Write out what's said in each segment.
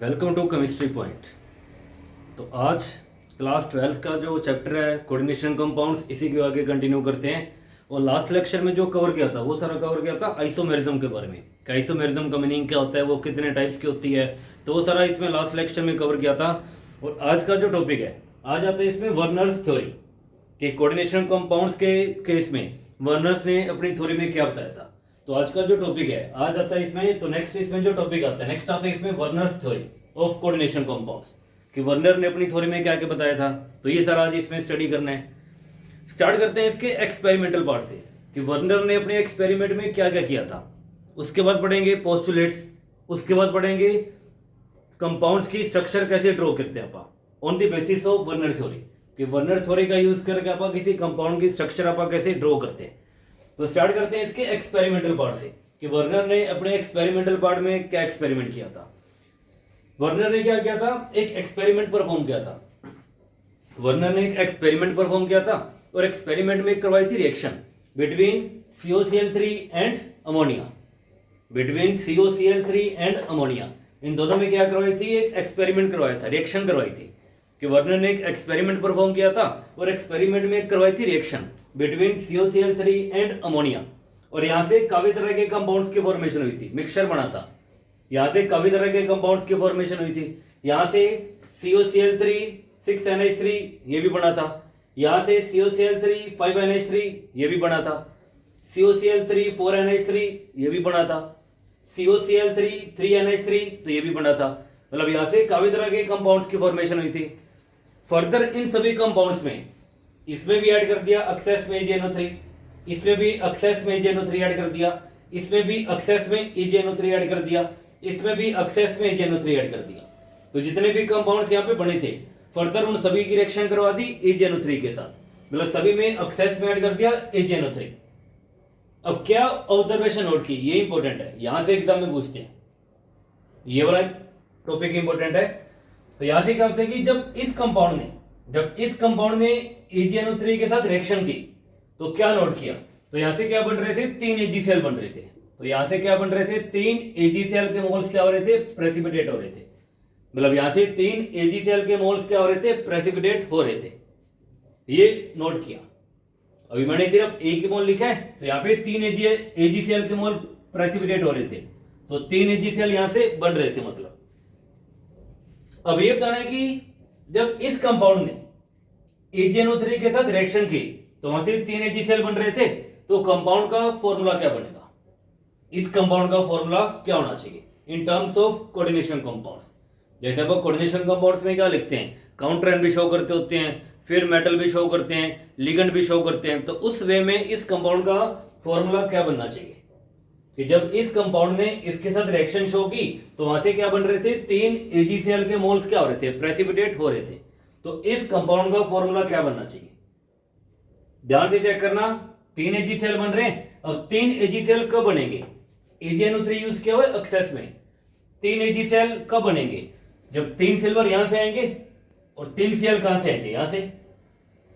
Welcome to chemistry point. तो आज class 12 का जो चैप्टर है कोऑर्डिनेशन कंपाउंड्स, इसी के आगे कंटिन्यू करते हैं। और लास्ट लेक्चर में जो कवर किया था वो सारा कवर किया था आइसोमेरिज्म के बारे में कि आइसोमेरिज्म का मीनिंग क्या होता है, वो कितने टाइप्स की होती है, तो वो सारा इसमें लास्ट लेक्चर में कवर किया था। और आज का जो टॉपिक है, आज आता है इसमें वर्नर्स थ्योरी कि कोऑर्डिनेशन कंपाउंड्स के केस में वर्नर्स ने अपनी थ्योरी में क्या बताया था। तो आज का जो टॉपिक है आज आता है इसमें, तो नेक्स्ट इसमें जो टॉपिक आता है नेक्स्ट आता है इसमें Werner's theory of coordination compounds कि वर्नर ने अपनी थ्योरी में क्या क्या बताया था। तो ये सारा आज इसमें स्टडी करना है। स्टार्ट करते हैं इसके एक्सपेरिमेंटल पार्ट से कि वर्नर ने अपने एक्सपेरिमेंट में क्या क्या किया था। उसके बाद पढ़ेंगे पोस्टुलेट्स, उसके बाद पढ़ेंगे कंपाउंड्स की स्ट्रक्चर कैसे ड्रॉ करते हैं आप on the basis of Werner theory कि वर्नर थ्योरी का यूज करके आप किसी कंपाउंड की स्ट्रक्चर आप कैसे ड्रॉ करते हैं। तो स्टार्ट करते हैं इसके एक्सपेरिमेंटल पार्ट से कि वर्नर ने अपने एक्सपेरिमेंटल पार्ट में क्या एक्सपेरिमेंट किया था। वर्नर ने क्या किया था, एक एक्सपेरिमेंट परफॉर्म किया था। वर्नर ने एक एक्सपेरिमेंट परफॉर्म किया था और एक्सपेरिमेंट में करवाई थी reaction between COCl3 and ammonia. Between COCl3 and ammonia, इन दोनों में क्या करवाई थी, एक एक्सपेरिमेंट करवाया था, रिएक्शन करवाई थी। कि वर्नर ने एक एक्सपेरिमेंट परफॉर्म किया था और एक्सपेरिमेंट में करवाई थी reaction between COCl3 and ammonia. और यहां से काफी तरह के कंपाउंड्स की फॉर्मेशन हुई थी, मिक्सचर बना था। यहां से काफी तरह के कंपाउंड्स की फॉर्मेशन हुई थी। यहां से COCl3 6NH3 ये भी बना था। यहां से COCl3 5NH3 ये भी बना था। COCl3 4NH3 ये भी बना था। COCl3 3NH3 तो ये भी बना था। मतलब यहां से काफी तरह के कंपाउंड्स की फॉर्मेशन हुई थी। फर्दर इन सभी कंपाउंड्स में इसमें भी ऐड कर दिया एक्सेस में EgNO3, इसमें भी एक्सेस में EgNO3 ऐड कर दिया, इसमें भी एक्सेस में EgNO3 ऐड कर दिया, इसमें भी एक्सेस में EgNO3 ऐड कर दिया। तो जितने भी कंपाउंड्स यहाँ पे बने थे फर्दर उन सभी की रिएक्शन करवा दी EgNO3 के साथ। मतलब सभी में एक्सेस में ऐड कर दिया EgNO3। अब क्या ऑब्जर्वेशन नोट की, ये इंपॉर्टेंट है, यहां से एग्जाम में पूछते हैं, ये वाला टॉपिक इंपॉर्टेंट है। तो यहां से क्या होता है कि जब इस कंपाउंड ने EgNO3 के साथ रिएक्शन की तो क्या नोट किया, तो यहां से क्या बन रहे थे, 3 AgCl बन रहे थे। तो यहां से क्या बन रहे थे, 3 AgCl के मोल्स क्या हो रहे थे, प्रेसिपिटेट हो रहे थे। मतलब यहां से 3 AgCl के मोल्स क्या हो रहे थे, प्रेसिपिटेट हो रहे थे। ये नोट किया। अभी मैंने सिर्फ एक ही मोल लिखा है, तो यहाँ पे 3 AgCl के मोल प्रेसिपिटेट हो रहे थे, तो 3 AgCl यहां से बन रहे थे। मतलब अब ये बताना है कि जब इस कंपाउंड ने EgNO3 के साथ रिएक्शन की तो वहां से 3 AgCl बन रहे थे, तो कंपाउंड का फॉर्मूला क्या बनेगा, इस कंपाउंड का फॉर्मूला क्या होना चाहिए in terms of coordination compounds. जैसे आप कोऑर्डिनेशन कंपाउंड्स में क्या लिखते हैं, काउंटर आयन भी शो करते होते हैं, फिर मेटल भी शो करते हैं, लिगेंड भी शो करते हैं। तो उस वे में इस कंपाउंड का फॉर्मूला क्या बनना चाहिए कि जब इस कंपाउंड ने इसके साथ रिएक्शन शो की तो वहां से क्या बन रहे थे, 3 AgCl के मोल्स क्या हो रहे थे, प्रेसिपिटेट हो रहे थे। तो इस कंपाउंड का फॉर्मूला क्या बनना चाहिए, ध्यान से चेक करना। 3 AgCl बन रहे हैं। अब 3 AgCl कब बनेंगे, EgNO3 यूज किया हुआ एक्सेस में। 3 AgCl कब बनेंगे, जब 3 सिल्वर यहां से आएंगे और 3 Cl कहां से आएंगे, यहां से,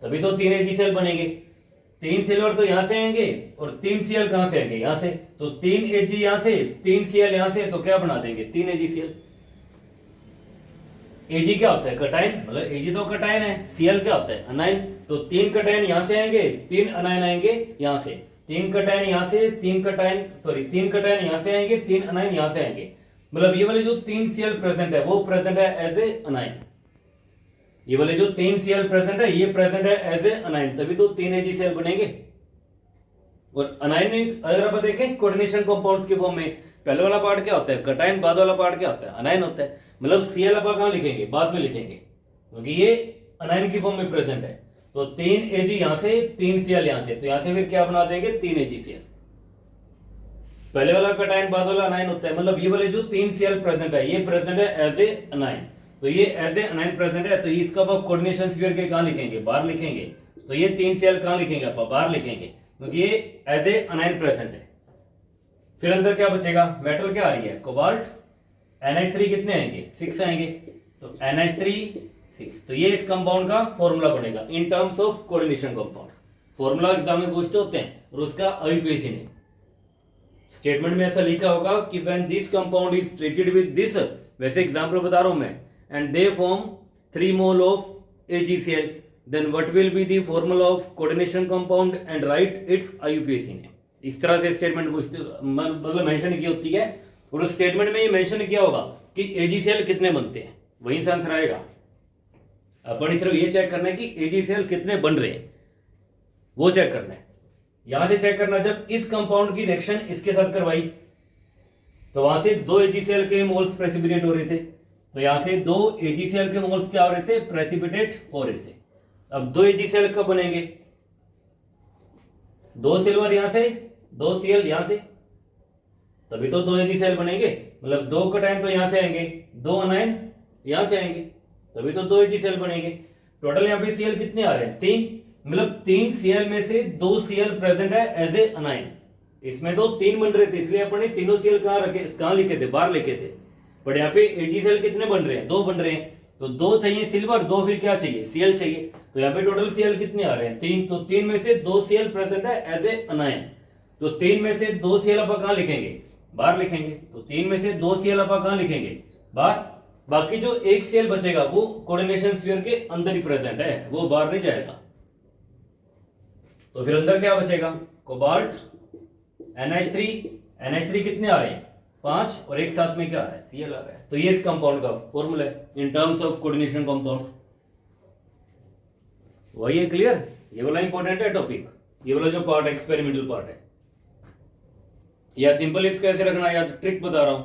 तभी तो 3 AgCl बनेंगे। 3 सिल्वर तो यहां से आएंगे और 3 Cl कहां से आएंगे, यहां से। तो 3 Ag यहां से, 3 Cl यहां से, तो क्या बना देंगे, 3 AgCl। Ag क्या होता है, कटायन, मतलब Ag तो कटायन है, Cl क्या होता है, अनायन। तो 3 कटायन यहां से आएंगे, 3 अनायन आएंगे यहां से। 3 कटायन यहां से, 3 कटायन यहां से आएंगे, 3 अनायन यहां से आएंगे। मतलब ये वाले जो 3 Cl प्रेजेंट है वो प्रेजेंट है एज ए अनायन। ये वाले जो 3 Cl प्रेजेंट है ये प्रेजेंट है एज ए अनायन, तभी तो 3 AgCl बनेंगे। और अनायन में अगर आप देखें कोऑर्डिनेशन कंपाउंड्स के फॉर्म में पहले वाला पार्ट क्या होता है, कटायन, बाद वाला पार्ट क्या होता है, अनायन होता है। मतलब Cl आप कहां लिखेंगे, बाद में लिखेंगे, क्योंकि ये अनायन की फॉर्म में प्रेजेंट है। तो 3 Ag यहां से, 3 Cl यहां से, तो यहां से फिर क्या बना देंगे, 3 AgCl। पहले वाला कटायन, बाद वाला अनायन होता है। मतलब ये वाले जो 3 Cl प्रेजेंट है ये प्रेजेंट है एज ए अनायन। तो ये एज ए अनायन प्रेजेंट है, तो इसका आप कोऑर्डिनेशन स्फीयर के कहां लिखेंगे, बाहर लिखेंगे। तो ये 3 Cl कहां लिखेंगे, आप बाहर लिखेंगे, क्योंकि ये एज ए अनायन प्रेजेंट है। फिर अंदर क्या बचेगा, मेटल क्या आ रही है, कोबाल्ट। NH3 कितने आएंगे, 6 आएंगे, तो NH3 6। तो ये इस कंपाउंड का फॉर्मूला बनेगा in terms of coordination compounds. Formula exam में पूछते होते हैं और उसका IUPAC ने स्टेटमेंट में ऐसा लिखा होगा कि when this compound is treated with this वैसे एग्जाम्पल बता रहा हूं मैं, and they form 3 mole of AgCl, then what will be the formula of coordination compound and write its IUPAC name. इस तरह से स्टेटमेंट पूछते मतलब मेंशन की होती है, और उस स्टेटमेंट में ये मेंशन किया होगा कि AgCl कितने बनते हैं, वहीं से आंसर आएगा। अपन सिर्फ ये चेक करना है कि AgCl कितने बन रहे हैं, वो चेक करना है। यहां से चेक करना, जब इस कंपाउंड की रिएक्शन इसके साथ करवाई तो वहां से 2 AgCl के मोल्स प्रेसिपिटेट हो रहे थे, तो यहां से 2 AgCl के मोल्स क्या हो रहे थे, प्रेसिपिटेट हो रहे थे। अब 2 AgCl कब बनेंगे, 2 सिल्वर यहां से, 2 Cl यहां से, तभी तो 2 AgCl बनेंगे। मतलब 2 कटायन तो यहां से आएंगे, 2 अनायन यहां से आएंगे, तभी तो 2 AgCl बनेंगे। टोटल यहां पे Cl कितने आ रहे हैं, 3, मतलब 3 Cl में से 2 Cl प्रेजेंट है एज ए अनायन। इसमें तो 3 बन रहे थे, इसलिए अपन ने तीनों Cl कहां लिखे थे, बाहर लिखे थे। बट यहाँ पे AgCl कितने बन रहे हैं, 2 बन रहे हैं, तो 2 चाहिए सिल्वर, 2 फिर क्या चाहिए, Cl चाहिए। तो यहाँ पे टोटल Cl कितने आ रहे हैं, 3, तो 3 में से 2 Cl प्रेजेंट है एज ए अनायन। तो 3 में से 2 Cl अपन कहां लिखेंगे, बाहर लिखेंगे। तो 3 में से 2 Cl अपन कहां लिखेंगे, बाहर। बाकी जो 1 Cl बचेगा वो कोऑर्डिनेशन स्फीयर के अंदर ही प्रेजेंट है, वो बाहर नहीं जाएगा। तो फिर अंदर क्या बचेगा, कोबाल्ट, NH3 कितने आ रहे हैं, 5, और एक साथ में क्या आ रहा है, Cl आ रहा है। तो ये इस कंपाउंड का फॉर्मूला है in terms of coordination compounds. वही है, क्लियर। ये वाला इंपॉर्टेंट है टॉपिक, ये वाला जो पार्ट एक्सपेरिमेंटल पार्ट है। या सिंपल इसको ऐसे रखना, या ट्रिक बता रहा हूं,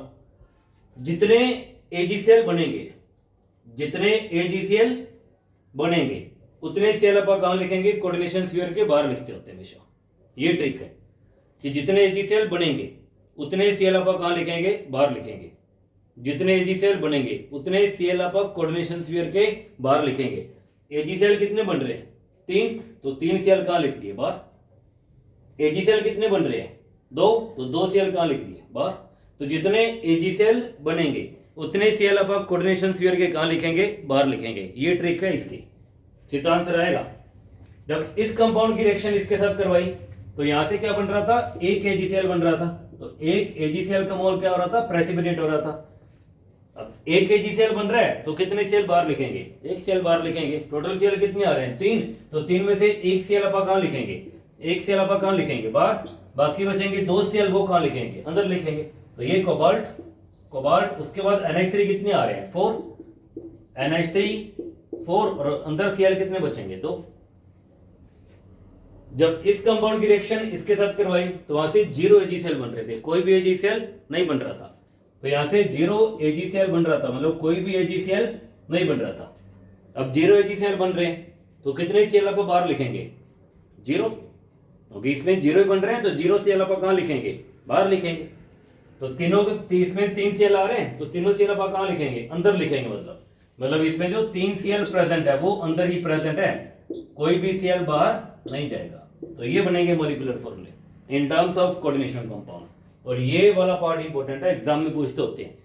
जितने AgCl बनेंगे उतने Cl अपन कहां लिखेंगे, कोऑर्डिनेशन स्फीयर के बाहर लिखते होते हैं हमेशा। ये ट्रिक है कि जितने AgCl बनेंगे उतने Cl अपन कहां लिखेंगे, बाहर लिखेंगे। जितने AgCl बनेंगे उतने Cl अपन कोऑर्डिनेशन स्फीयर के बाहर लिखेंगे। AgCl कितने बन रहे हैं, 3, तो 3 Cl कहां लिख दिए, बाहर। AgCl कितने बन रहे हैं, 2, तो 2 Cl कहां लिख दिए, बाहर। तो जितने AgCl बनेंगे उतने Cl अपन कोऑर्डिनेशन स्फीयर के कहां लिखेंगे, बाहर लिखेंगे। ये ट्रिक है इसकी, सीधा आंसर आएगा। जब इस कंपाउंड की रिएक्शन इसके साथ करवाई तो यहां से क्या बन रहा था, 1 AgCl बन रहा था, तो 1 AgCl का मोल क्या हो रहा था, प्रेसिपिटेट हो रहा था। अब 1 AgCl बन रहा है तो कितने Cl बाहर लिखेंगे, 1 Cl बाहर लिखेंगे। टोटल Cl कितने आ रहे हैं, 3, तो 3 में से 1 Cl अपन कहां लिखेंगे, 1 Cl अपन कहां लिखेंगे, बाहर। बाकी बचेंगे 2 Cl, वो कहां लिखेंगे, अंदर लिखेंगे। तो ये कोबाल्ट, उसके बाद NH3 कितने आ रहे हैं, 4, NH3 4, और अंदर Cl कितने बचेंगे, 2। जब इस कंपाउंड की रिएक्शन इसके साथ करवाई तो वहां से 0 AgCl बन रहे थे, कोई भी AgCl नहीं बन रहा था। तो यहां से 0 AgCl बन रहा था, मतलब कोई भी AgCl नहीं बन रहा था। अब 0 AgCl बन रहे हैं तो कितने Cl आप बाहर लिखेंगे, 0, क्योंकि इसमें 0 बन रहे हैं तो 0 Cl आप कहां लिखेंगे, बाहर लिखेंगे। तो तीनों इसमें 3 Cl आ रहे हैं तो तीनों Cl आप कहां लिखेंगे, अंदर लिखेंगे। मतलब इसमें जो 3 Cl प्रेजेंट है वो अंदर ही प्रेजेंट है, कोई भी Cl बाहर नहीं जाएगा। तो ये बनेंगे मॉलिक्यूलर फॉर्मूले in terms of coordination compounds. और ये वाला पार्ट इंपॉर्टेंट है, एग्जाम में पूछते होते हैं।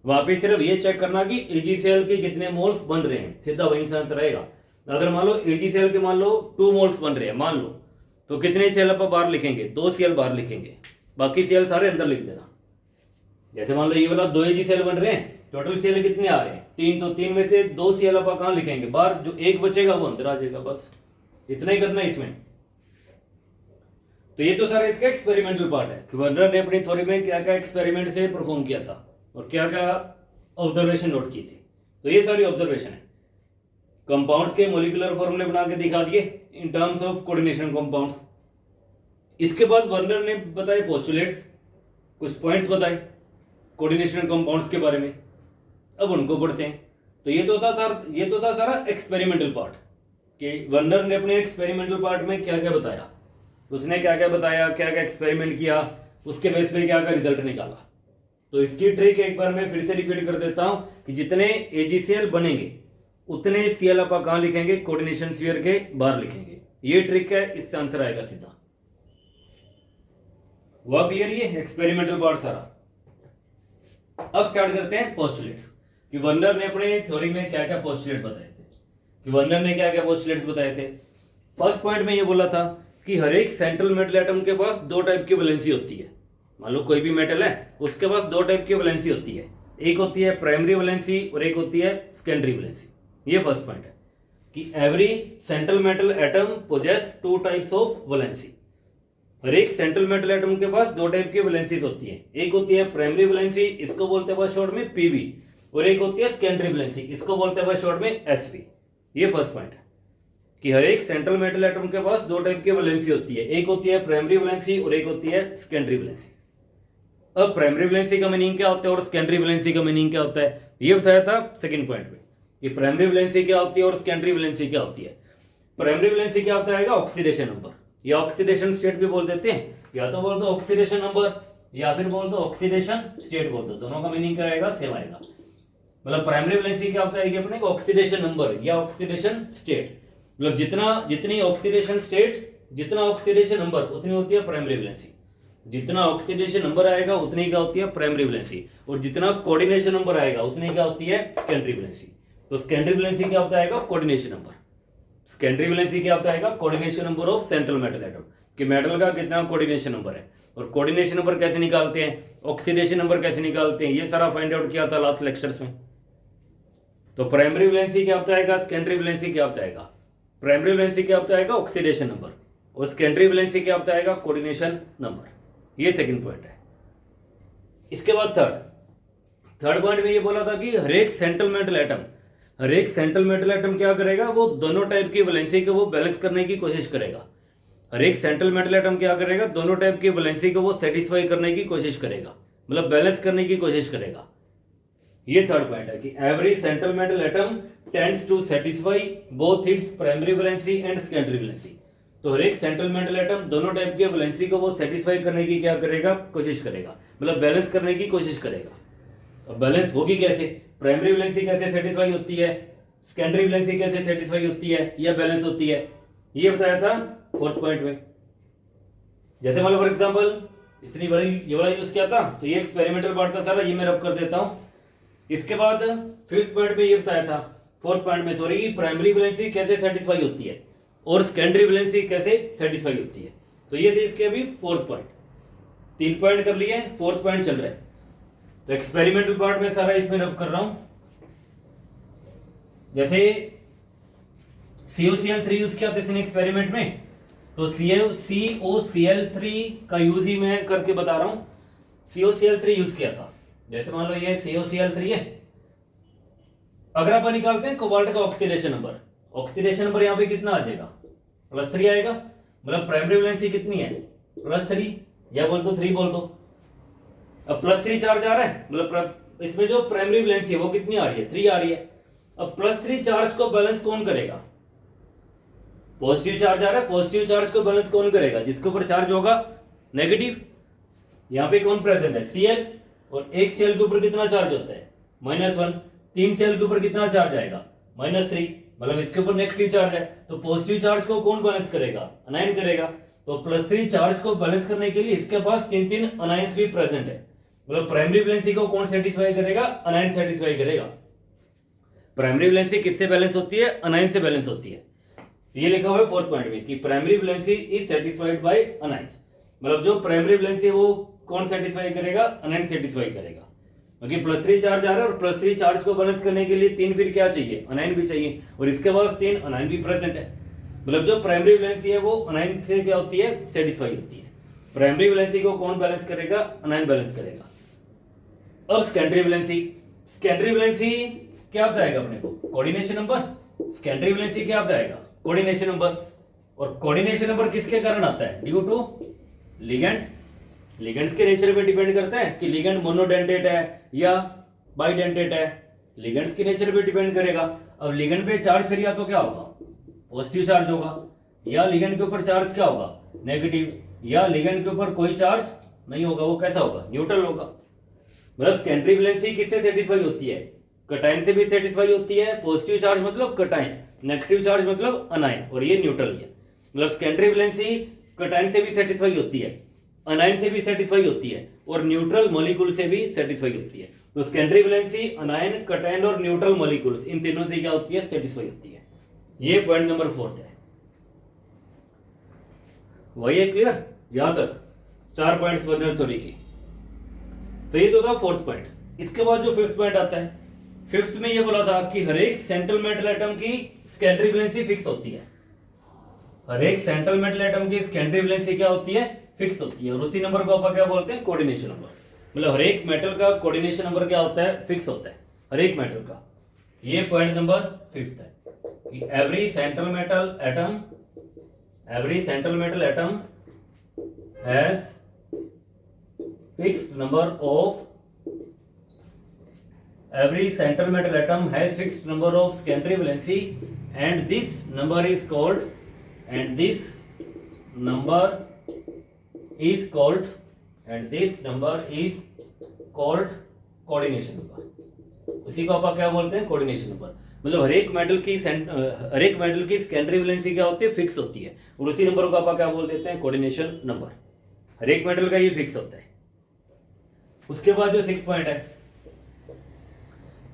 वहां पे सिर्फ ये चेक करना कि AgCl के कितने मोल्स बन रहे हैं, सीधा वहीं से आंसर आएगा। अगर मान लो AgCl के मान लो 2 मोल्स बन रहे हैं, मान लो, तो कितने Cl आप बाहर लिखेंगे, 2 Cl बाहर लिखेंगे, बाकी Cl सारे अंदर लिख देना। जैसे मान लो ये वाला 2 AgCl बन रहे हैं, टोटल Cl कितने आ रहे हैं, 3, तो 3 में से 2 Cl आप कहां लिखेंगे, बाहर। जो 1 बचेगा वो अंदर आ जाएगा, बस इतना ही करना है इसमें। तो ये तो सारा इसका एक्सपेरिमेंटल पार्ट है कि वर्नर ने अपनी थ्योरी में क्या क्या एक्सपेरिमेंट से परफॉर्म किया था और क्या क्या ऑब्जर्वेशन नोट की थी। तो ये सारी ऑब्जर्वेशन है। कंपाउंड्स के मॉलिक्यूलर फॉर्मूले बना के दिखा दिए in terms of coordination compounds. इसके बाद वर्नर ने बताए पोस्टुलेट्स, कुछ पॉइंट्स बताए कोऑर्डिनेशन कंपाउंड्स के बारे में। अब उनको पढ़ते हैं। तो ये तो था सारा एक्सपेरिमेंटल पार्ट कि वर्नर ने अपने एक्सपेरिमेंटल पार्ट में क्या क्या बताया, उसने क्या क्या बताया, क्या क्या एक्सपेरिमेंट किया, उसके बेस पे क्या क्या रिजल्ट निकाला। तो इसकी ट्रिक एक बार मैं फिर से रिपीट कर देता हूं कि जितने AgCl बनेंगे उतने Cl आप कहां लिखेंगे, कोऑर्डिनेशन स्फीयर के बाहर लिखेंगे। ये ट्रिक है, इससे आंसर आएगा सीधा। वह क्लियर, ये एक्सपेरिमेंटल पार्ट सारा। अब स्टार्ट करते हैं पोस्टुलेट्स कि वर्नर ने अपने थ्योरी में क्या क्या पोस्टुलेट बताए थे। फर्स्ट पॉइंट में ये बोला था कि हर एक सेंट्रल मेटल एटम के पास 2 टाइप की वैलेंसी होती है। मान लो कोई भी मेटल है, उसके पास 2 टाइप की वैलेंसी होती है। एक होती है प्राइमरी वैलेंसी और एक होती है सेकेंडरी वैलेंसी। ये फर्स्ट पॉइंट है कि every central metal atom possess two types of valency. हर एक सेंट्रल मेटल एटम के पास दो टाइप की वैलेंसीज होती है, एक होती है प्राइमरी वैलेंसी, इसको बोलते हैं शॉर्ट में पीवी, और एक होती है सेकेंडरी वैलेंसी, इसको बोलते हैं शॉर्ट में एसवी। ये फर्स्ट पॉइंट है कि हर एक सेंट्रल मेटल एटम के पास दो टाइप की वैलेंसी होती है, एक होती है प्राइमरी वैलेंसी और एक होती है सेकेंडरी वैलेंसी। अब प्राइमरी वैलेंसी का मीनिंग क्या होता है और सेकेंडरी वैलेंसी का मीनिंग क्या होता है, ये बताया था सेकंड पॉइंट में कि प्राइमरी वैलेंसी क्या होती है और सेकेंडरी वैलेंसी क्या होती है। प्राइमरी वैलेंसी क्या होता है, ऑक्सीडेशन नंबर या ऑक्सीडेशन स्टेट भी बोल देते हैं, या तो बोल दो ऑक्सीडेशन नंबर या फिर बोल दो ऑक्सीडेशन स्टेट बोल दो, दोनों का मीनिंग क्या आएगा, सेम आएगा। मतलब प्राइमरी वैलेंसी क्या होता है कि अपने ऑक्सीडेशन नंबर या ऑक्सीडेशन स्टेट, मतलब जितनी ऑक्सीडेशन स्टेट जितना ऑक्सीडेशन नंबर उतनी होती है प्राइमरी वैलेंसी, जितना ऑक्सीडेशन नंबर आएगा उतनी क्या होती है प्राइमरी वैलेंसी, और जितना कोऑर्डिनेशन नंबर आएगा उतनी क्या होती है सेकेंडरी वैलेंसी। तो सेकेंडरी वैलेंसी क्या होता है, कोऑर्डिनेशन नंबर। सेकेंडरी वैलेंसी क्या होता है, coordination number of central metal atom, कि मेटल का कितना कोऑर्डिनेशन नंबर है। और कोऑर्डिनेशन नंबर कैसे निकालते हैं, ऑक्सीडेशन नंबर कैसे निकालते हैं, ये सारा फाइंड आउट किया था लास्ट लेक्चर्स में। तो प्राइमरी वैलेंसी क्या होता है, सेकेंडरी वैलेंसी क्या होता है, प्राइमरी वैलेंसी क्या होता है ऑक्सीडेशन नंबर, और सेकेंडरी वैलेंसी क्या होता है कोऑर्डिनेशन नंबर। ये सेकंड पॉइंट है। इसके बाद थर्ड पॉइंट में ये बोला था कि हर एक सेंट्रल मेटल एटम क्या करेगा, वो दोनों टाइप की वैलेंसी को वो बैलेंस करने की कोशिश करेगा। हर एक सेंट्रल मेटल एटम क्या करेगा, दोनों टाइप की वैलेंसी को वो सेटिस्फाई करने की कोशिश करेगा, मतलब बैलेंस करने की कोशिश करेगा। ये थर्ड पॉइंट है कि every central metal atom tends to satisfy both its primary valency and secondary valency. तो हर एक सेंट्रल मेटल एटम दोनों टाइप के वैलेंसी को वो सेटिस्फाई करने की क्या करेगा, कोशिश करेगा, मतलब बैलेंस करने की कोशिश करेगा। अब बैलेंस होगी कैसे, प्राइमरी वैलेंसी कैसे सेटिस्फाई होती है, सेकेंडरी वैलेंसी कैसे सेटिस्फाई होती है या बैलेंस होती है, ये बताया था फोर्थ पॉइंट में। जैसे मतलब फॉर एग्जांपल इसने ये वाला यूज किया था, तो ये एक्सपेरिमेंटल पार्ट था सारा, ये मैं रब कर देता हूं। इसके बाद फिफ्थ पॉइंट में ये बताया था, फोर्थ पॉइंट में सॉरी, प्राइमरी वैलेंसी कैसे सेटिस्फाई होती है और सेकेंडरी वैलेंसी कैसे सेटिस्फाई होती है। तो ये थे इसके अभी फोर्थ पॉइंट, 3 पॉइंट कर लिए, फोर्थ पॉइंट चल रहा है। तो एक्सपेरिमेंटल पार्ट में सारा इसमें रब कर रहा हूं। जैसे COCl3 यूज किया था इसने एक्सपेरिमेंट में, तो COCl3 का यूज ही मैं करके बता रहा हूं। COCl3 यूज किया था, जैसे मान लो ये COCl3 है, अगर आप निकालते हैं कोबाल्ट का ऑक्सीडेशन नंबर यहां पे कितना आ जाएगा, +3 आएगा। मतलब प्राइमरी वैलेंसी कितनी है, +3, या बोल दो 3 बोल दो। अब +3 चार्ज आ रहा है, मतलब इसमें जो प्राइमरी वैलेंसी है वो कितनी आ रही है, 3 आ रही है। अब +3 चार्ज को बैलेंस कौन करेगा, पॉजिटिव चार्ज आ रहा है, पॉजिटिव चार्ज को बैलेंस कौन करेगा, जिसके ऊपर चार्ज होगा नेगेटिव। यहां पे कौन प्रेजेंट है, Cl, और एक Cl के ऊपर कितना चार्ज होता है, -1। 3 Cl के ऊपर कितना चार्ज आएगा, -3, मतलब इसके ऊपर नेगेटिव चार्ज है। तो पॉजिटिव चार्ज को कौन बैलेंस करेगा, अनायन करेगा। तो +3 चार्ज को बैलेंस करने के लिए इसके पास 3 अनायंस भी प्रेजेंट है, मतलब प्राइमरी वैलेंसी को कौन सेटिस्फाई करेगा, अनायन सेटिस्फाई करेगा। प्राइमरी वैलेंसी किससे बैलेंस होती है, अनायन से बैलेंस होती है। ये लिखा हुआ है फोर्थ पॉइंट में कि primary valency is satisfied by anions, मतलब जो प्राइमरी वैलेंसी है वो कौन सेटिस्फाई करेगा, अनायन सेटिस्फाई करेगा। क्योंकि +3 चार्ज आ रहा है और +3 चार्ज को बैलेंस करने के लिए 3 फिर क्या चाहिए, अनायन भी चाहिए, और इसके पास 3 अनायन भी प्रेजेंट है। मतलब जो प्राइमरी वैलेंसी है वो अनायन से क्या होती है, सेटिस्फाई होती है। प्राइमरी वैलेंसी को कौन बैलेंस करेगा, अनायन बैलेंस करेगा। अब सेकेंडरी वैलेंसी क्या बताएगा अपने को, कोऑर्डिनेशन नंबर। सेकेंडरी वैलेंसी क्या बताएगा, कोऑर्डिनेशन नंबर। और कोऑर्डिनेशन नंबर किसके कारण आता है, ड्यू टू लिगेंड। लिगेंड्स के नेचर पे डिपेंड करता है कि लिगेंड मोनोडेंटेट है या बाइडेंटेट है, लिगेंड्स के नेचर पे डिपेंड करेगा। अब लिगेंड पे चार्ज फिर या तो क्या होगा, पॉजिटिव चार्ज होगा, या लिगेंड के ऊपर चार्ज क्या होगा, नेगेटिव, या लिगेंड के ऊपर कोई चार्ज नहीं होगा, वो कैसा होगा, न्यूट्रल होगा। मतलब सेकेंडरी वैलेंसी किससे सेटिस्फाई होती है, कटायन से भी सेटिस्फाई होती है। पॉजिटिव चार्ज मतलब कटायन, नेगेटिव चार्ज मतलब अनायन, और ये न्यूट्रल है। मतलब सेकेंडरी वैलेंसी कटायन से भी सेटिस्फाई होती है, अनायन से भी सेटिस्फाई होती है, और न्यूट्रल मॉलिक्यूल से भी सेटिस्फाई होती है। तो सेकेंडरी वैलेंसी अनायन, कटायन और न्यूट्रल मॉलिक्यूल्स, इन तीनों से क्या होती है, सेटिस्फाई होती है। ये पॉइंट नंबर 4 है। वही है, क्लियर यहां तक 4 पॉइंट्स बने थ्योरी की। तो ये तो था फोर्थ पॉइंट। इसके बाद जो फिफ्थ पॉइंट आता है, फिफ्थ में ये बोला था कि हर एक सेंट्रल मेटल एटम की सेकेंडरी वैलेंसी फिक्स होती है। हर एक सेंट्रल मेटल एटम की सेकेंडरी वैलेंसी क्या होती है, फिक्स होती है। और उसी नंबर को आप क्या बोलते हैं, कोऑर्डिनेशन नंबर। मतलब हर एक मेटल का कोऑर्डिनेशन नंबर क्या होता है, फिक्स होता है हर एक मेटल का। ये पॉइंट नंबर फिफ्थ है कि every central metal atom has fixed number of every central metal atom has fixed number of secondary valency and this number is called coordination number। इसी को आप क्या बोलते हैं, कोऑर्डिनेशन नंबर। मतलब हर एक मेटल की सेकेंडरी वैलेंसी क्या होती है, फिक्स होती है। और उसी नंबर को आप क्या बोल देते हैं, कोऑर्डिनेशन नंबर। हर एक मेटल का ये फिक्स होता है। उसके बाद जो सिक्स पॉइंट है,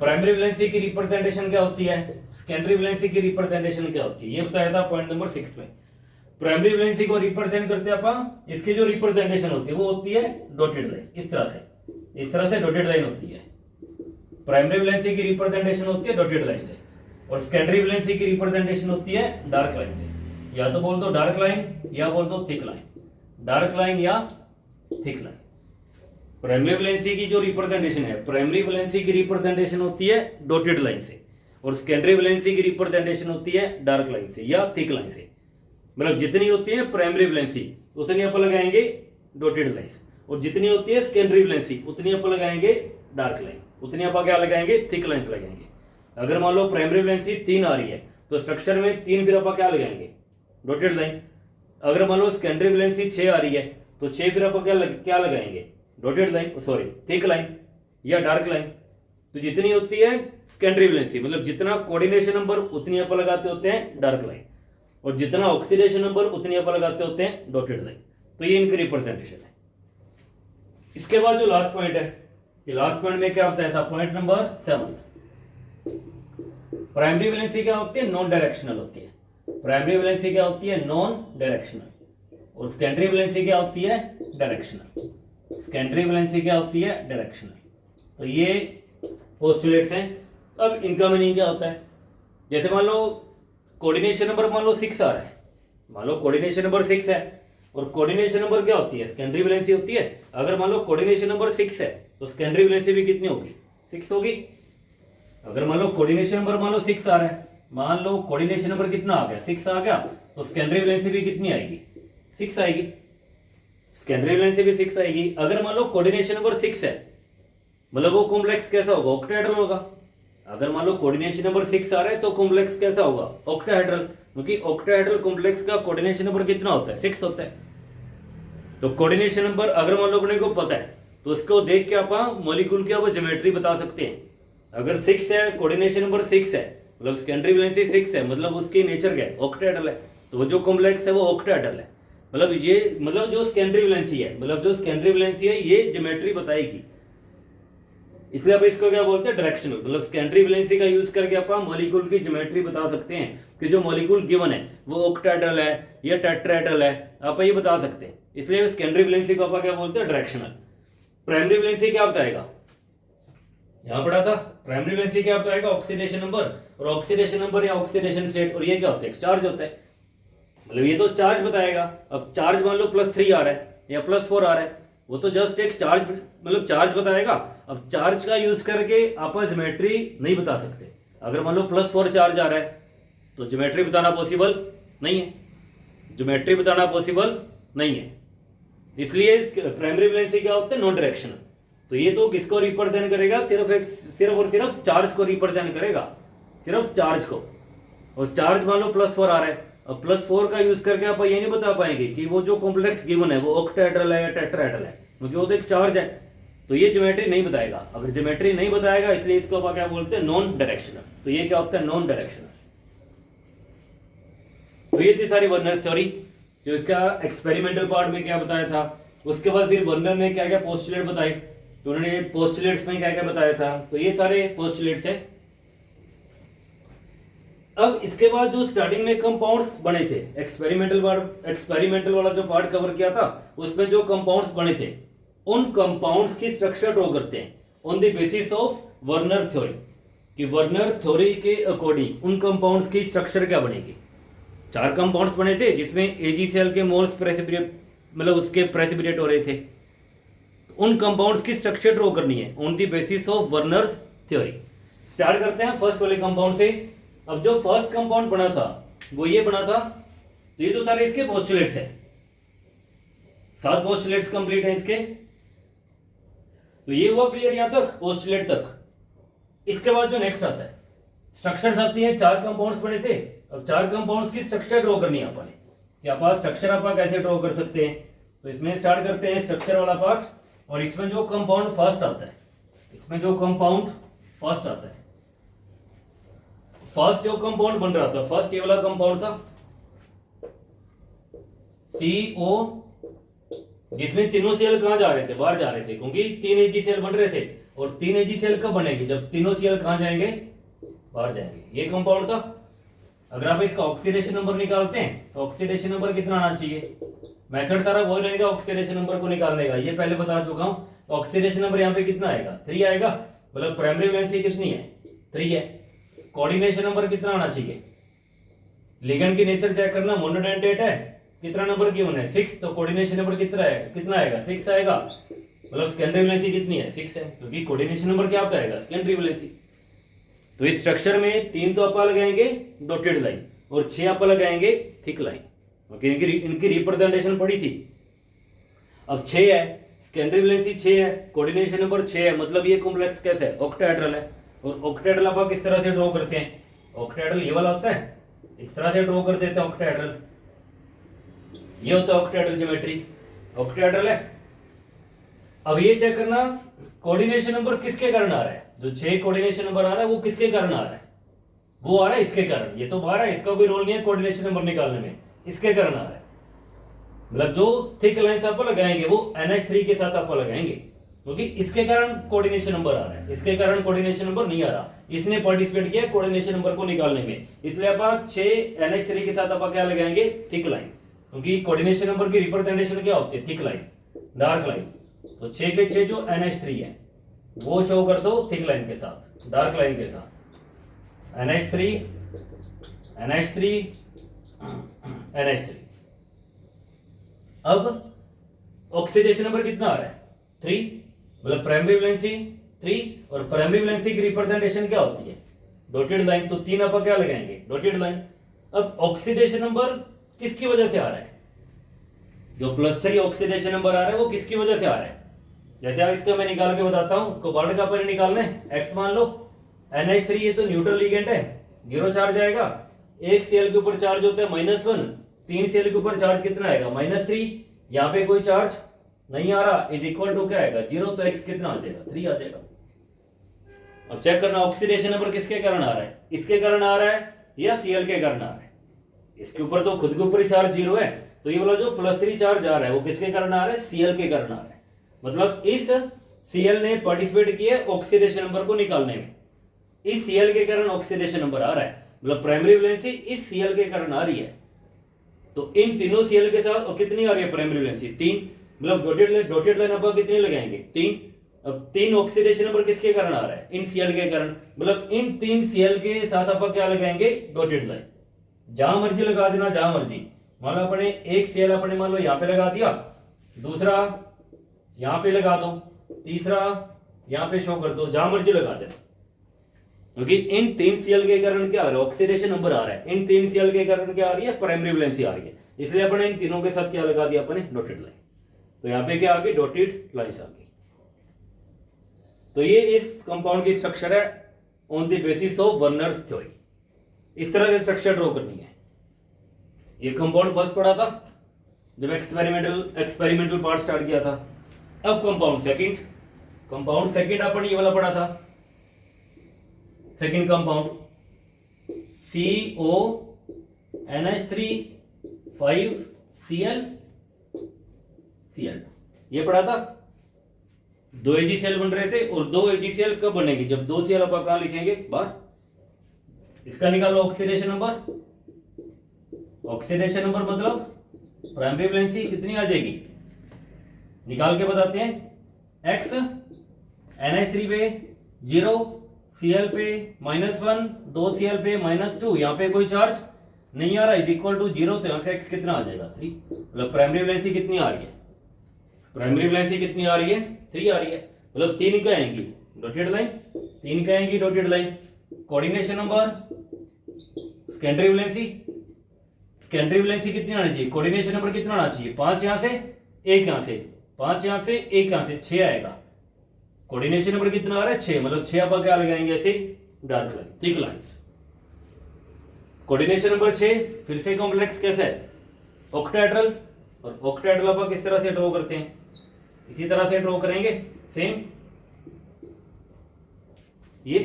प्राइमरी वैलेंसी की रिप्रेजेंटेशन क्या होती है, सेकेंडरी वैलेंसी की रिप्रेजेंटेशन क्या होती है, ये बताया था पॉइंट नंबर 6 में। प्राइमरी वैलेंसी को रिप्रेजेंट करते हैं अपन, इसकी जो रिप्रेजेंटेशन होती है वो होती है डॉटेड लाइन। इस तरह से डॉटेड लाइन होती है। प्राइमरी वैलेंसी की रिप्रेजेंटेशन होती है डॉटेड लाइन से, और सेकेंडरी वैलेंसी की रिप्रेजेंटेशन होती है डार्क लाइन से। या तो बोल दो डार्क लाइन या बोल दो थिक लाइन, डार्क लाइन या थिक लाइन। प्राइमरी वैलेंसी की जो रिप्रेजेंटेशन है, प्राइमरी वैलेंसी की रिप्रेजेंटेशन होती है डॉटेड लाइन से, और सेकेंडरी वैलेंसी की रिप्रेजेंटेशन होती है डार्क लाइन से या थिक लाइन से। मतलब जितनी होती है प्राइमरी वैलेंसी उतनी आप लगाएंगे डॉटेड लाइन, और जितनी होती है सेकेंडरी वैलेंसी उतनी आप लगाएंगे डार्क लाइन, उतनी आप क्या लगाएंगे, थिक लाइन लगाएंगे। अगर मान लो प्राइमरी वैलेंसी 3 आ रही है तो स्ट्रक्चर में 3 फिर आप क्या लगाएंगे, डॉटेड लाइन। अगर मान लो सेकेंडरी वैलेंसी 6 आ रही है तो 6 फिर आप क्या लगाएंगे, dotted line, sorry thick line या डार्क लाइन। तो जितनी होती है सेकेंडरी वैलेंसी, मतलब जितना कोऑर्डिनेशन नंबर उतनी आप लगाते होते हैं डार्क लाइन, और जितना ऑक्सीडेशन नंबर उतनी आप लगाते होते हैं डॉटेड लाइन। तो ये इनकी रिप्रेजेंटेशन है। इसके बाद जो लास्ट पॉइंट है, ये लास्ट पॉइंट में क्या बताया था, पॉइंट नंबर 7। प्राइमरी वैलेंसी क्या होती है, नॉन डायरेक्शनल होती है। प्राइमरी वैलेंसी क्या होती है, नॉन डायरेक्शनल, और सेकेंडरी वैलेंसी क्या होती है, डायरेक्शनल। सेकेंडरी वैलेंसी क्या होती है, डायरेक्शनल। तो ये पोस्टुलेट्स हैं। अब इनका मीनिंग क्या होता है, जैसे मान लो कोऑर्डिनेशन नंबर मान लो 6 आ रहा है, मान लो कोऑर्डिनेशन नंबर 6 है, और कोऑर्डिनेशन नंबर क्या होती है, सेकेंडरी वैलेंसी होती है। अगर मान लो कोऑर्डिनेशन नंबर 6 है तो सेकेंडरी वैलेंसी भी कितनी होगी, 6 होगी। अगर मान लो कोऑर्डिनेशन नंबर मान लो 6 आ रहा है, मान लो कोऑर्डिनेशन नंबर कितना आ गया, 6 आ गया, तो सेकेंडरी वैलेंसी भी कितनी आएगी, 6 आएगी। सेकेंडरी वैलेंसी भी 6 आएगी। अगर मान लो कोऑर्डिनेशन नंबर 6 है, मतलब वो कॉम्प्लेक्स कैसा होगा, ऑक्टाहेड्रल होगा। अगर मान लो कोऑर्डिनेशन नंबर 6 आ रहा है तो कॉम्प्लेक्स कैसा होगा, ऑक्टाहेड्रल, क्योंकि ऑक्टाहेड्रल कॉम्प्लेक्स का कोऑर्डिनेशन नंबर कितना होता है, 6 होता है। तो कोऑर्डिनेशन नंबर अगर मान लो अपने को पता है तो उसको देख के आप मॉलिक्यूल की आप ज्योमेट्री बता सकते हैं। अगर 6 है, कोऑर्डिनेशन नंबर 6 है, मतलब सेकेंडरी वैलेंसी 6 है, मतलब उसकी नेचर क्या है, ऑक्टाहेड्रल है। तो वो जो कॉम्प्लेक्स है वो ऑक्टाहेड्रल है। मतलब ये, मतलब जो सेकेंडरी वैलेंसी है, ये ज्योमेट्री बताएगी। इसलिए आप इसको क्या बोलते हैं, डायरेक्शनल। मतलब सेकेंडरी वैलेंसी का यूज करके आप मॉलिक्यूल की ज्योमेट्री बता सकते हैं कि जो मॉलिक्यूल गिवन है वो ऑक्टाहेड्रल है या टेट्राहेड्रल है, आप ये बता सकते हैं। इसलिए सेकेंडरी वैलेंसी को आप क्या बोलते हैं, डायरेक्शनल। प्राइमरी वैलेंसी क्या बताएगा, यहां पढ़ा था, प्राइमरी वैलेंसी क्या बताएगा, ऑक्सीडेशन नंबर, और ऑक्सीडेशन नंबर या ऑक्सीडेशन स्टेट, और ये क्या होता है, चार्ज होता है। मतलब ये तो चार्ज बताएगा। अब चार्ज मान लो +3 आ रहा है या +4 आ रहा है, वो तो जस्ट एक चार्ज, मतलब चार्ज बताएगा। अब चार्ज का यूज करके आप ज्योमेट्री नहीं बता सकते। अगर मान लो +4 चार्ज आ रहा है तो ज्योमेट्री बताना पॉसिबल नहीं है, ज्योमेट्री बताना पॉसिबल नहीं है। इसलिए प्राइमरी वैलेंसी क्या होता है, नॉन डायरेक्शनल। तो ये तो किसको रिप्रेजेंट करेगा, सिर्फ और सिर्फ चार्ज को रिप्रेजेंट करेगा, सिर्फ चार्ज को। और चार्ज मान लो +4 आ रहा है, अब +4 का यूज करके आप ये नहीं बता पाएंगे कि वो जो कॉम्प्लेक्स गिवन है वो ऑक्टाहेड्रल है या टेट्राहेड्रल है, क्योंकि वो तो एक चार्ज है। तो ये ज्योमेट्री नहीं बताएगा। अगर ज्योमेट्री नहीं बताएगा, इसलिए इसको आप क्या बोलते हैं, नॉन डायरेक्शनल। तो ये क्या होता है, नॉन डायरेक्शनल। तो ये थी सारी वर्नर स्टोरी, जो इसका एक्सपेरिमेंटल पार्ट में क्या बताया था। उसके बाद फिर वर्नर ने क्या क्या पोस्टुलेट बताए, तो उन्होंने पोस्टुलेट्स में क्या क्या बताया था। तो ये सारे पोस्टुलेट्स है। अब इसके बाद जो स्टार्टिंग में कंपाउंड्स बने थे, एक्सपेरिमेंटल वाला जो पार्ट कवर किया था, उसमें जो कंपाउंड्स बने थे उन कंपाउंड्स की स्ट्रक्चर ड्रॉ करते हैं। On the basis of Werner theory, कि वर्नर थ्योरी के अकॉर्डिंग उन कंपाउंड्स की स्ट्रक्चर क्या बनेगी। 4 कंपाउंड्स बने थे जिसमें AgCl के मोल्स प्रेसिपिटेट मतलब उसके प्रेसिपिटेट हो रहे थे। उन कंपाउंड्स की स्ट्रक्चर ड्रॉ करनी है on the basis of Werner's theory. Start करते हैं फर्स्ट वाले कंपाउंड से। अब जो फर्स्ट कंपाउंड बना था वो ये बना था, तो ये तो सारे इसके पोस्टुलेट्स है, 7 पोस्टुलेट्स कंप्लीट है इसके। तो ये हुआ क्लियर यहां तक, पोस्टुलेट तक। इसके बाद जो नेक्स्ट आता है, स्ट्रक्चर्स आती है। 4 कंपाउंड्स बने थे, अब 4 कंपाउंड्स की स्ट्रक्चर ड्रॉ करनी है अपन कि आप स्ट्रक्चर आप कैसे ड्रॉ कर सकते हैं। तो इसमें स्टार्ट करते हैं स्ट्रक्चर वाला पार्ट, और इसमें जो कंपाउंड फर्स्ट आता है, इसमें जो कंपाउंड फर्स्ट आता है, फर्स्ट जो कंपाउंड बन रहा था, फर्स्ट ये वाला कंपाउंड था CO, जिसमें तीनों सेल कहां जा रहे थे, बाहर जा रहे थे, क्योंकि 3 AgCl बन रहे थे। और 3 AgCl कब बनेगी, जब तीनों Cl कहां जाएंगे, बाहर जाएंगे। ये कंपाउंड था। अगर आप इसका ऑक्सीडेशन नंबर निकालते हैं तो ऑक्सीडेशन नंबर कितना आना चाहिए, मेथड सारा वही रहेगा ऑक्सीडेशन नंबर को निकालने का, ये पहले बता चुका हूं। तो ऑक्सीडेशन नंबर यहाँ पे कितना आएगा, 3 आएगा, मतलब प्राइमरी वैलेंसी कितनी है, 3 है। कोऑर्डिनेशन नंबर कितना आना चाहिए, लिगेंड की नेचर चेक करना, मोनोडेंटेट है, कितना नंबर गिवन है, 6, तो कोऑर्डिनेशन नंबर कितना है, कितना आएगा, 6 आएगा, मतलब सेकेंडरी वैलेंसी कितनी है, 6 है, क्योंकि कोऑर्डिनेशन नंबर क्या होता है, सेकेंडरी वैलेंसी। तो इस स्ट्रक्चर में 3 तो आप लगाएंगे डॉटेड लाइन, और 6 आप लगाएंगे थिक लाइन। ओके, इनकी रिप्रेजेंटेशन पड़ी थी। अब 6 है, सेकेंडरी वैलेंसी 6 है, कोऑर्डिनेशन नंबर 6 है, मतलब ये कॉम्प्लेक्स कैसे है, ऑक्टाहेड्रल है। और ऑक्टाहेड्रल आप किस तरह से ड्रॉ करते हैं, ऑक्टाहेड्रल ये वाला होता है, इस तरह से ड्रॉ कर देते हैं ऑक्टाहेड्रल, ये होता है ऑक्टाहेड्रल ज्योमेट्री, ऑक्टाहेड्रल है। अब ये चेक करना कोऑर्डिनेशन नंबर किसके कारण आ रहा है, जो 6 कोऑर्डिनेशन नंबर आ रहा है वो किसके कारण आ रहा है, वो आ रहा है इसके कारण। ये तो बाहर है, इसका कोई रोल नहीं है कोऑर्डिनेशन नंबर निकालने में, इसके कारण आ रहा है। मतलब जो थिक लाइंस आप लगाएंगे वो NH3 के साथ आप लगाएंगे, क्योंकि इसके कारण कोऑर्डिनेशन नंबर आ रहा है, इसके कारण कोऑर्डिनेशन नंबर नहीं आ रहा। इसने पार्टिसिपेट किया कोऑर्डिनेशन नंबर को निकालने में, इसलिए आप 6 NH3 के साथ आप क्या लगाएंगे, थिक लाइन, क्योंकि कोऑर्डिनेशन नंबर की रिप्रेजेंटेशन क्या होती है, थिक लाइन, डार्क लाइन। तो 6 के 6 जो NH3 है वो शो कर दो थिक लाइन के साथ, डार्क लाइन के साथ, NH3 NH3 NH3। अब ऑक्सीडेशन नंबर कितना आ रहा है, 3, मतलब प्राइमरी वैलेंसी 3, और प्राइमरी वैलेंसी की रिप्रेजेंटेशन क्या होती है, डॉटेड लाइन। तो 3 आप क्या लगाएंगे, डॉटेड लाइन। अब ऑक्सीडेशन नंबर किसकी वजह से आ रहा है, जो +3 ऑक्सीडेशन नंबर आ रहा है वो किसकी वजह से आ रहा है। जैसे आप इसका मैं निकाल के बताता हूं, कोबाल्ट का अपन निकालना है, X मान लो, NH3 ये तो न्यूट्रल लिगेंड है, 0 चार्ज आएगा, एक सेल के ऊपर चार्ज होता है -1, 3 सेल के ऊपर चार्ज कितना आएगा, -3, यहां पे कोई चार्ज नहीं आ रहा, इज इक्वल टू क्या आएगा, 0, तो X कितना आ जाएगा, 3 आ जाएगा। अब चेक करना ऑक्सीडेशन नंबर किसके कारण आ रहा है, इसके कारण आ रहा है या Cl के कारण आ रहा है। इसके ऊपर तो खुद के ऊपर ही चार्ज 0 है, तो ये वाला जो +3 चार्ज आ रहा है वो किसके कारण आ रहा है, Cl के कारण आ रहा है। मतलब इस Cl ने पार्टिसिपेट किया ऑक्सीडेशन नंबर को निकालने में, इस Cl के कारण ऑक्सीडेशन नंबर आ रहा है, मतलब प्राइमरी वैलेंसी इस Cl के कारण आ रही है। तो इन तीनों Cl के साथ और कितनी आ रही है प्राइमरी वैलेंसी, 3, मतलब डॉटेड लाइन आप कितने लगाएंगे, 3। अब 3 ऑक्सीडेशन नंबर किसके कारण आ रहा है, इन Cl के कारण, मतलब इन 3 Cl के साथ आप क्या लगाएंगे, डॉटेड लाइन। जहां मर्जी लगा देना, जहां मर्जी, मान लो अपने एक Cl अपने मान लो यहां पे लगा दिया, दूसरा यहां पे लगा दो, तीसरा यहां पे शो कर दो, जहां मर्जी लगा देना, क्योंकि इन 3 Cl के कारण क्या आ रहा है, ऑक्सीडेशन नंबर आ रहा है। इन 3 Cl के कारण क्या आ रही है, प्राइमरी वैलेंसी आ रही है, इसलिए अपने इन तीनों के साथ क्या लगा दिया अपने, डॉटेड लाइन। तो यहां पे क्या आ गई, डॉटेड लाइंस आ गई। तो ये इस कंपाउंड की स्ट्रक्चर है on the basis of Werner's theory. इस तरह से स्ट्रक्चर ड्रॉ करनी है। ये कंपाउंड फर्स्ट पढ़ा था जब एक्सपेरिमेंटल पार्ट स्टार्ट किया था। अब कंपाउंड सेकंड अपन ये वाला पढ़ा था, सेकंड कंपाउंड CONH3 5Cl ये पढ़ा था। 2 AgCl बन रहे थे, और 2 AgCl कब बनेगी, जब 2 Cl आप कहां लिखेंगे, बाहर। इसका निकालो ऑक्सीडेशन नंबर मतलब प्राइमरी वैलेंसी कितनी आ जाएगी, निकाल के बताते हैं, X NH3 पे 0, Cl पे -1, 2 Cl पे -2, यहाँ पे कोई चार्ज नहीं आ रहा, इज इक्वल टू 0, तो यहाँ से x कितना आ जाएगा 3। मतलब प्राइमरी वैलेंसी कितनी आ रही है, प्राइमरी वैलेंसी कितनी आ रही है 3 आ रही है। मतलब 3 क्या आएंगी डॉटेड लाइन, 3 क्या आएंगी dotted line. Coordination number secondary valency, secondary valency कितनी आनी चाहिए, कोऑर्डिनेशन नंबर कितना आना चाहिए 5 यहाँ से 1 यहाँ से, 5 यहाँ से 1 यहाँ से 6 आएगा। कोऑर्डिनेशन नंबर कितना आ रहा है 6, मतलब 6 आप क्या लगाएंगे ऐसे dark line thick lines. Coordination number 6 फिर से कॉम्प्लेक्स कैसा है ऑक्टाहेड्रल, और ऑक्टाहेड्रल आप किस तरह से ड्रॉ करते हैं, इसी तरह से ड्रॉ करेंगे सेम। ये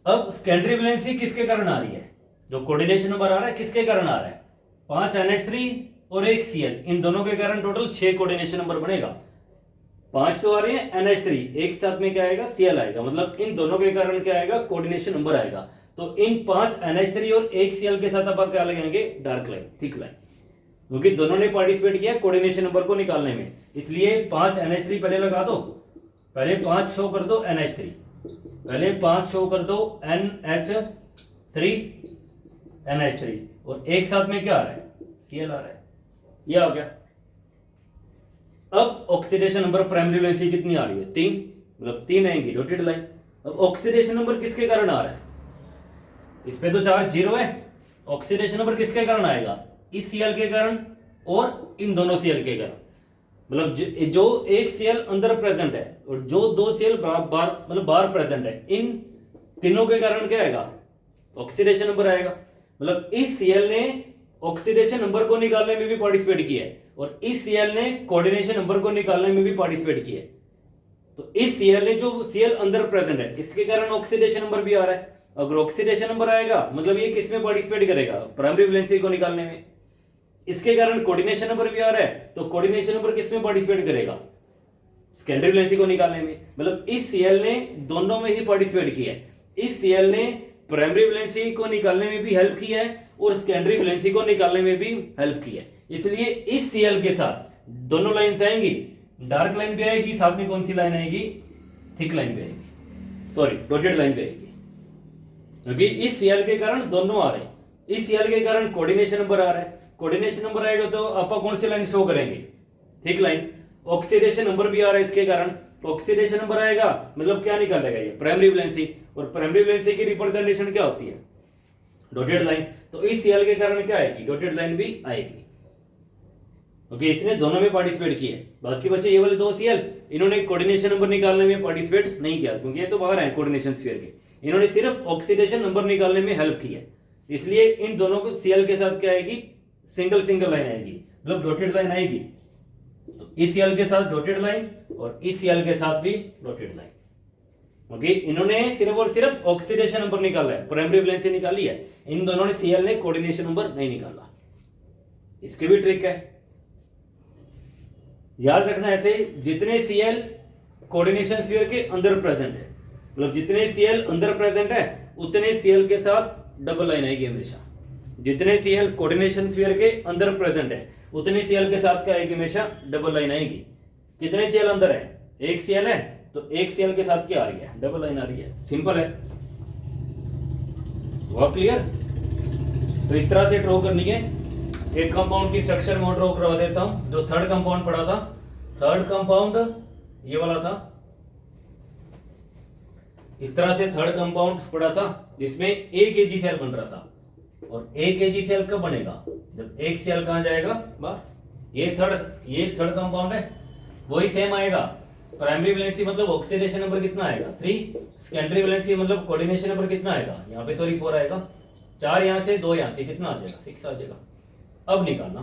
अब सेकेंडरी वैलेंसी किसके कारण आ रही है, जो कोऑर्डिनेशन नंबर आ रहा है किसके कारण आ रहा है 5 NH3 और 1 Cl, इन दोनों के कारण टोटल 6 कोऑर्डिनेशन नंबर बनेगा। 5 तो आ रहे हैं NH3, एक साथ में क्या आएगा Cl आएगा, मतलब इन दोनों के कारण क्या आएगा कोऑर्डिनेशन नंबर आएगा। तो इन 5 NH3 और 1 Cl के साथ आप क्या लगाएंगे डार्क लाइन थिक लाइन, क्योंकि दोनों ने पार्टिसिपेट किया कोऑर्डिनेशन नंबर को निकालने में, इसलिए 5 NH3 पहले लगा दो, पहले 5 शो कर दो NH3, पहले 5 शो कर दो NH3 NH3, और एक साथ में क्या आ रहा है Cl आ रहा है, ये आ गया। अब ऑक्सीडेशन नंबर प्राइमरी वैलेंसी कितनी आ रही है 3, मतलब 3 आएंगी डॉटेड लाइन। अब ऑक्सीडेशन नंबर किसके कारण आ रहा है, इस पे तो चार्ज 0 है, ऑक्सीडेशन नंबर किसके कारण आएगा इस Cl के कारण और इन दोनों Cl के कारण। मतलब जो एक Cl अंदर प्रेजेंट है और जो 2 Cl बाहर प्रेजेंट है, इन तीनों के कारण क्या आएगा ऑक्सीडेशन नंबर आएगा। मतलब इस Cl ने ऑक्सीडेशन नंबर को निकालने में भी पार्टिसिपेट किया है और इस Cl ने कोऑर्डिनेशन नंबर को निकालने में भी पार्टिसिपेट किया है। तो इस Cl ने जो Cl अंदर प्रेजेंट है इसके कारण ऑक्सीडेशन नंबर भी आ रहा है। अगर ऑक्सीडेशन नंबर आएगा मतलब ये किस में पार्टिसिपेट करेगा प्राइमरी वैलेंसी को निकालने में, इसके कारण कोऑर्डिनेशन नंबर भी आ रहा है, तो कोऑर्डिनेशन नंबर किस में पार्टिसिपेट करेगा सेकेंडरी वैलेंसी को निकालने में। मतलब इस Cl ने दोनों में ही पार्टिसिपेट किया है, इस Cl ने प्राइमरी वैलेंसी को निकालने में भी हेल्प किया है और सेकेंडरी वैलेंसी को निकालने में भी हेल्प किया है। इसलिए इस Cl के साथ दोनों लाइंस आएंगी, डार्क लाइन भी आएगी, साथ में कौन सी लाइन आएगी थिक लाइन भी आएगी, सॉरी डॉटेड लाइन भी आएगी, क्योंकि इस Cl के कारण दोनों आ रहे हैं। इस Cl के कारण कोऑर्डिनेशन नंबर आ रहा है, कोऑर्डिनेशन नंबर आएगा तो आप कौन सी लाइन शो करेंगे थिक लाइन। ऑक्सीडेशन नंबर भी आ रहा है इसके कारण, ऑक्सीडेशन नंबर आएगा मतलब क्या निकालेगा ये प्राइमरी वैलेंसी, और प्राइमरी वैलेंसी की रिप्रेजेंटेशन क्या होती है डॉटेड लाइन। तो इस Cl के कारण क्या आएगी डॉटेड लाइन भी आएगी, क्योंकि इसने दोनों में पार्टिसिपेट किया है। बाकी बचे ये वाले 2 Cl, इन्होंने कोऑर्डिनेशन नंबर निकालने में पार्टिसिपेट नहीं किया क्योंकि ये तो बाहर है कोऑर्डिनेशन स्फीयर के, इन्होंने सिर्फ ऑक्सीडेशन नंबर निकालने में हेल्प किया है। इसलिए इन दोनों को Cl के साथ क्या आएगी सिंगल लाइन आएगी, मतलब डॉटेड लाइन आएगी। तो इस Cl के साथ डॉटेड लाइन और इस Cl के साथ भी डॉटेड लाइन, क्योंकि इन्होंने सिर्फ और सिर्फ ऑक्सीडेशन नंबर निकाला है, प्राइमरी वैलेंसी निकाली है, इन दोनों ने Cl ने कोऑर्डिनेशन नंबर नहीं निकाला। इसके भी ट्रिक है, याद रखना ऐसे जितने Cl कोऑर्डिनेशन स्फीयर के अंदर प्रेजेंट है, मतलब जितने Cl अंदर प्रेजेंट है उतने Cl के साथ डबल लाइन आएगी हमेशा। जितने Cl कोऑर्डिनेशन स्फीयर के अंदर प्रेजेंट है उतने Cl के साथ क्या आएगी हमेशा डबल लाइन आएगी। कितने Cl अंदर है, एक Cl है तो एक Cl के साथ क्या आ रही है डबल लाइन आ रही है, सिंपल है। बहुत क्लियर। तो इस तरह से ड्रॉ करनी है। एक कंपाउंड की स्ट्रक्चर में ड्रॉ करवा देता हूं, जो थर्ड कंपाउंड पढ़ा था, थर्ड कंपाउंड ये वाला था, इस तरह से थर्ड कंपाउंड पढ़ा था जिसमें एक Ag सेल बन रहा था। और एक Ag सेल कब बनेगा जब एक सेल कहां जाएगा बाहर। ये थर्ड कंपाउंड है, वही सेम आएगा। प्राइमरी वैलेंसी मतलब ऑक्सीडेशन नंबर कितना आएगा 3, सेकेंडरी वैलेंसी मतलब कोऑर्डिनेशन नंबर कितना आएगा यहाँ पे सॉरी 4 आएगा, 4 यहां से 2 यहां से कितना आ जाएगा 6 आ जाएगा। अब निकालना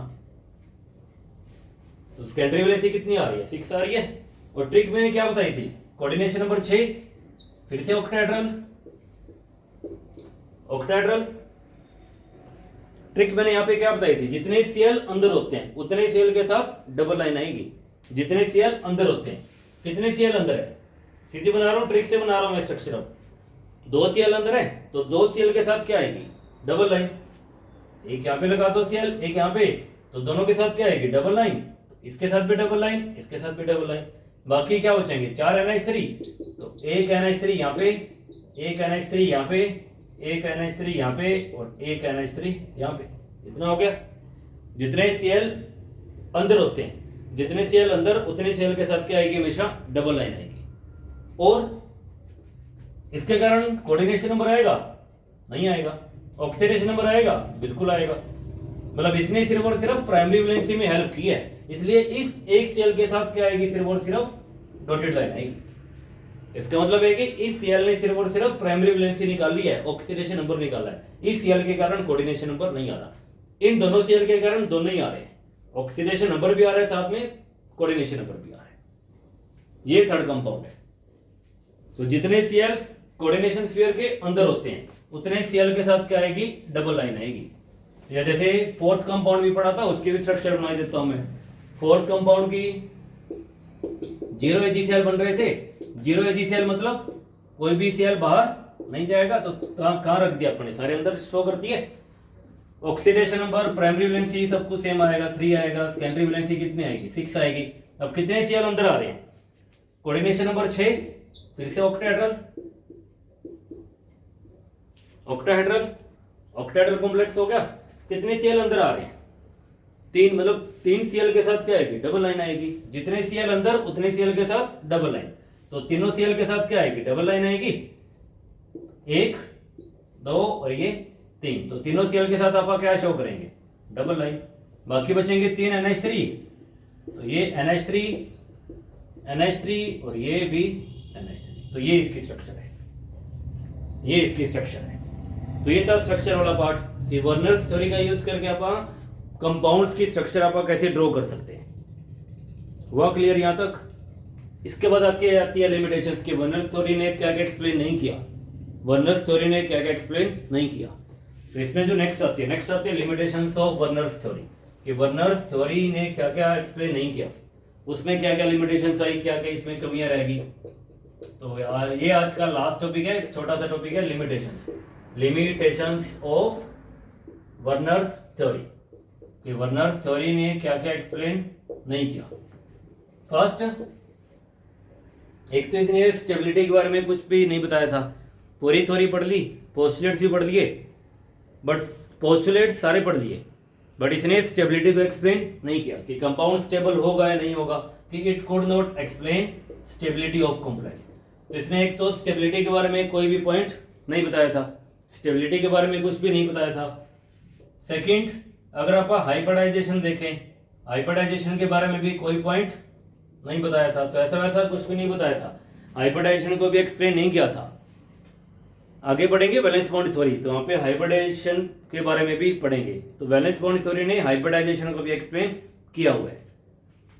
तो सेकेंडरी वैलेंसी कितनी आ रही है 6 आ रही है। और ट्रिक मैंने क्या बताई थी कोऑर्डिनेशन नंबर 6, फिर से ऑक्टाहेड्रल ट्रिक मैंने यहां पे क्या बताई थी, जितने Cl अंदर होते हैं उतने Cl के साथ डबल लाइन आएगी। जितने Cl अंदर होते हैं, कितने Cl अंदर है, सीधी बना रहा हूं ट्रिक से बना रहा हूं मैं स्ट्रक्चर। अब 2 Cl अंदर है तो 2 Cl के साथ क्या आएगी डबल लाइन। एक यहां पे लगा दो Cl, एक यहां पे, तो दोनों के साथ क्या आएगी डबल लाइन। इसके साथ भी डबल लाइन, इसके साथ भी डबल लाइन। बाकी क्या बचेंगे 4 NH3, तो एक NH3 यहाँ पे, एक NH3 यहाँ पे, एक NH3 यहाँ पे और एक NH3 यहाँ पे, इतना हो गया। जितने Cl अंदर होते हैं, जितने Cl अंदर उतने Cl के साथ क्या आएगी, हमेशा डबल लाइन आएगी। और इसके कारण कोऑर्डिनेशन नंबर आएगा, नहीं आएगा। ऑक्सीडेशन नंबर आएगा, बिल्कुल आएगा। मतलब इसने सिर्फ और सिर्फ प्राइमरी वैलेंसी में हेल्प की है, इसलिए इस एक Cl के साथ क्या आएगी, सिर्फ और सिर्फ डॉटेड लाइन आएगी। इसका मतलब है कि इस Cl ने सिर्फ और सिर्फ प्राइमरी वैलेंसी निकाली है, ऑक्सीडेशन नंबर निकाला है। इस Cl के कारण कोऑर्डिनेशन नंबर नहीं आ रहा, इन दोनों Cl के कारण दोनों ही आ रहे हैं, ऑक्सीडेशन नंबर भी आ रहा है साथ में कोऑर्डिनेशन नंबर भी आ रहा है। ये थर्ड कंपाउंड है। तो जितने Cl कोऑर्डिनेशन स्फीयर के अंदर होते हैं उतने Cl के साथ क्या आएगी, डबल लाइन आएगी। या जैसे फोर्थ कंपाउंड भी पढ़ा था, उसकी भी स्ट्रक्चर बना देता हूं मैं। फोर्थ कंपाउंड की 0 AgCl बन रहे थे। 0 AgCl मतलब कोई भी Cl बाहर नहीं जाएगा, तो कहां रख दिया अपने, सारे अंदर शो करती है। ऑक्सीडेशन नंबर, प्राइमरी वैलेंसी सब कुछ सेम आएगा, 3 आएगा। सेकेंडरी वैलेंसी कितनी आएगी, 6 आएगी। अब कितने Cl अंदर आ रहे हैं, कोऑर्डिनेशन नंबर 6, फिर से ऑक्टाहेड्रल, ऑक्टाहेड्रल कॉम्प्लेक्स हो गया। कितने Cl अंदर आ रहे हैं, 3, मतलब 3 Cl के साथ क्या आएगी, डबल लाइन आएगी। जितने Cl अंदर उतने Cl के साथ डबल लाइन, तो तीनों Cl के साथ क्या आएगी, डबल लाइन आएगी। 1, 2 और ये 3, तो तीनों Cl के साथ आप क्या शो करेंगे, डबल लाइन। बाकी बचेंगे 3 NH3, तो ये NH3 और ये भी NH3। तो ये इसकी स्ट्रक्चर है, ये इसकी स्ट्रक्चर है। तो ये था स्ट्रक्चर वाला पार्ट। ये वर्नर्स थ्योरी का यूज करके आप कंपाउंड्स की स्ट्रक्चर आप कैसे ड्रॉ कर सकते हैं, हुआ क्लियर यहां तक। इसके बाद आके आती है लिमिटेशंस की। वर्नर्स थ्योरी ने क्या क्या एक्सप्लेन नहीं किया, वर्नर्स थ्योरी ने क्या क्या एक्सप्लेन नहीं किया। तो इसमें जो नेक्स्ट आती है लिमिटेशंस ऑफ वर्नर्स थ्योरी, कि वर्नर्स थ्योरी ने क्या क्या एक्सप्लेन नहीं किया, उसमें क्या क्या लिमिटेशंस आई, क्या क्या इसमें कमियां रहेगी। तो ये आज का लास्ट टॉपिक है, छोटा सा टॉपिक है, लिमिटेशंस ऑफ वर्नर्स थ्योरी, कि वर्नर्स थ्योरी ने क्या क्या एक्सप्लेन नहीं किया। फर्स्ट, एक तो इसने स्टेबिलिटी के बारे में कुछ भी नहीं बताया था। पूरी थ्योरी पढ़ ली, पोस्टुलेट्स भी पढ़ लिए, बट पोस्टुलेट्स सारे पढ़ लिए, बट इसने स्टेबिलिटी को एक्सप्लेन नहीं किया कि कंपाउंड स्टेबल होगा या नहीं होगा, कि it could not explain stability of complex. तो इसने एक तो स्टेबिलिटी के बारे में कोई भी पॉइंट नहीं बताया था, स्टेबिलिटी के बारे में कुछ भी नहीं बताया था। सेकंड, अगर आप हाइब्रिडाइजेशन देखें, हाइब्रिडाइजेशन के बारे में भी कोई पॉइंट नहीं बताया था। तो ऐसा वैसा कुछ भी नहीं बताया था, हाइब्रिडाइजेशन को भी एक्सप्लेन नहीं किया था। आगे बढ़ेंगे वैलेंस बॉन्ड थ्योरी, तो वहां पे हाइब्रिडाइजेशन के बारे में भी पढ़ेंगे। तो वैलेंस बॉन्ड थ्योरी ने हाइब्रिडाइजेशन को भी एक्सप्लेन किया हुआ है।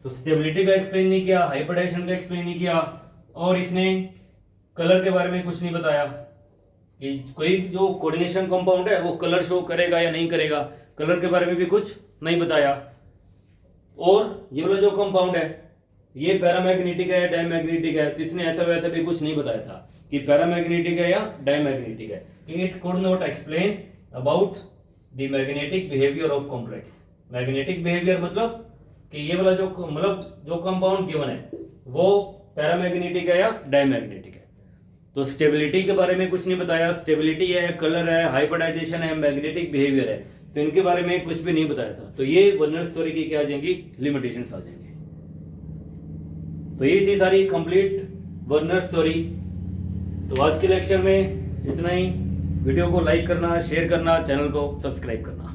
तो स्टेबिलिटी का एक्सप्लेन नहीं किया, हाइब्रिडाइजेशन का एक्सप्लेन नहीं किया, और इसने कलर के बारे में कुछ नहीं बताया कि कोई जो कोऑर्डिनेशन कंपाउंड है वो कलर शो करेगा या नहीं करेगा, कलर के बारे में भी कुछ नहीं बताया। और ये वाला जो कंपाउंड है ये पैरामैग्नेटिक है, डायमैग्नेटिक है, तो इसने ऐसा वैसा भी कुछ नहीं बताया था कि पैरामैग्नेटिक है या डायमैग्नेटिक है। It could not explain about the magnetic behaviour of complex. Magnetic behaviour मतलब कि ये वाला जो कंपाउंड गिवन है वो पैरामैग्नेटिक है या डायमैग्नेटिक है। तो स्टेबिलिटी के बारे में कुछ नहीं बताया, स्टेबिलिटी है, कलर है, हाइब्रिडाइजेशन है, मैग्नेटिक बिहेवियर है, तो इनके बारे में कुछ भी नहीं बताया था। तो ये वर्नर्स थ्योरी की क्या आ जाएंगी, लिमिटेशंस आ जाएंगे। तो ये थी सारी कंप्लीट वर्नर्स थ्योरी। तो आज के लेक्चर में इतना ही। वीडियो को लाइक करना, शेयर करना, चैनल को सब्सक्राइब करना।